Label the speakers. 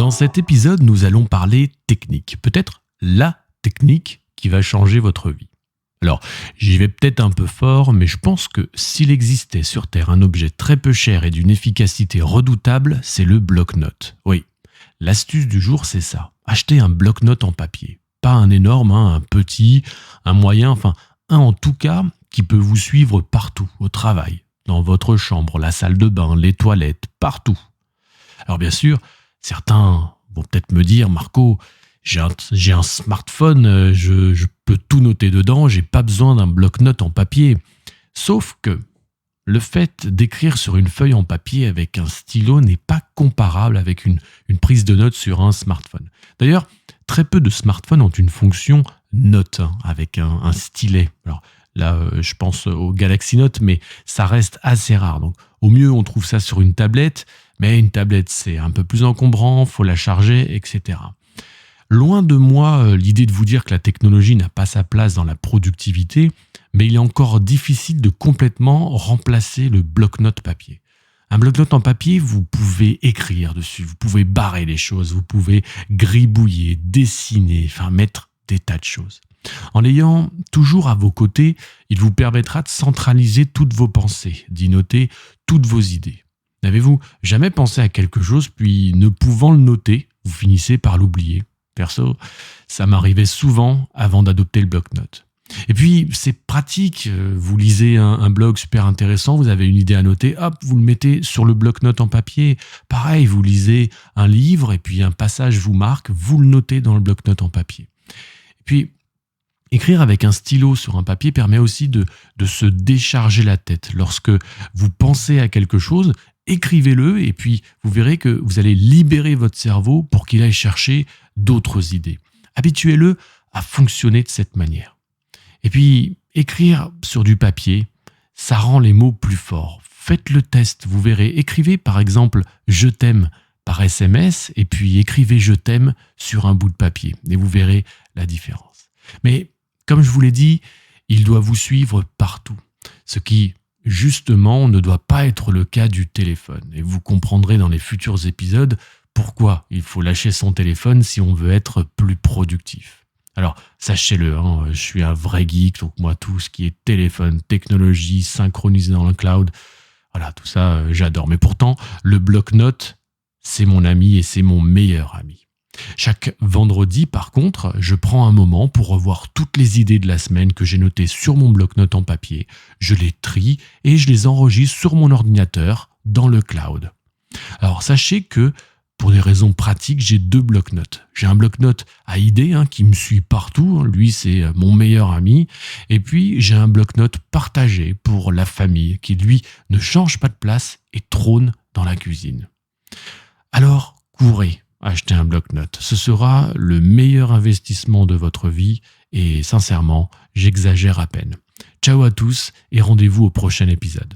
Speaker 1: Dans cet épisode, nous allons parler technique. Peut-être la technique qui va changer votre vie. Alors, j'y vais peut-être un peu fort, mais je pense que s'il existait sur Terre un objet très peu cher et d'une efficacité redoutable, c'est le bloc-notes. Oui, l'astuce du jour, c'est ça. Achetez un bloc-notes en papier. Pas un énorme, un petit, un moyen, enfin un en tout cas qui peut vous suivre partout, au travail, dans votre chambre, la salle de bain, les toilettes, partout. Alors bien sûr, certains vont peut-être me dire, Marco, j'ai un smartphone, je peux tout noter dedans, j'ai pas besoin d'un bloc-notes en papier. Sauf que le fait d'écrire sur une feuille en papier avec un stylo n'est pas comparable avec une prise de notes sur un smartphone. D'ailleurs, très peu de smartphones ont une fonction note avec un stylet. Alors là, je pense au Galaxy Note, mais ça reste assez rare. Donc, au mieux, on trouve ça sur une tablette, mais une tablette, c'est un peu plus encombrant, faut la charger, etc. Loin de moi l'idée de vous dire que la technologie n'a pas sa place dans la productivité, mais il est encore difficile de complètement remplacer le bloc-notes papier. Un bloc-notes en papier, vous pouvez écrire dessus, vous pouvez barrer les choses, vous pouvez gribouiller, dessiner, enfin mettre des tas de choses. En l'ayant toujours à vos côtés, il vous permettra de centraliser toutes vos pensées, d'y noter toutes vos idées. N'avez-vous jamais pensé à quelque chose, puis ne pouvant le noter, vous finissez par l'oublier ? Perso, ça m'arrivait souvent avant d'adopter le bloc-notes. Et puis, c'est pratique, vous lisez un blog super intéressant, vous avez une idée à noter, hop, vous le mettez sur le bloc-notes en papier. Pareil, vous lisez un livre et puis un passage vous marque, vous le notez dans le bloc-notes en papier. Et puis, écrire avec un stylo sur un papier permet aussi de se décharger la tête. Lorsque vous pensez à quelque chose, écrivez-le et puis vous verrez que vous allez libérer votre cerveau pour qu'il aille chercher d'autres idées. Habituez-le à fonctionner de cette manière. Et puis, écrire sur du papier, ça rend les mots plus forts. Faites le test, vous verrez. Écrivez par exemple « je t'aime » par SMS et puis écrivez « je t'aime » sur un bout de papier et vous verrez la différence. Mais comme je vous l'ai dit, il doit vous suivre partout. Ce qui, justement, ne doit pas être le cas du téléphone. Et vous comprendrez dans les futurs épisodes pourquoi il faut lâcher son téléphone si on veut être plus productif. Alors, sachez-le, je suis un vrai geek, donc moi, tout ce qui est téléphone, technologie, synchronisé dans le cloud, voilà, tout ça, j'adore. Mais pourtant, le bloc-notes, c'est mon ami et c'est mon meilleur ami. Chaque vendredi, par contre, je prends un moment pour revoir toutes les idées de la semaine que j'ai notées sur mon bloc-notes en papier. Je les trie et je les enregistre sur mon ordinateur dans le cloud. Alors, sachez que pour des raisons pratiques, j'ai 2 bloc-notes. J'ai un bloc-notes à idées qui me suit partout. Lui, c'est mon meilleur ami. Et puis, j'ai un bloc-notes partagé pour la famille qui, lui, ne change pas de place et trône dans la cuisine. Alors, courez acheter un bloc-notes. Ce sera le meilleur investissement de votre vie et sincèrement, j'exagère à peine. Ciao à tous et rendez-vous au prochain épisode.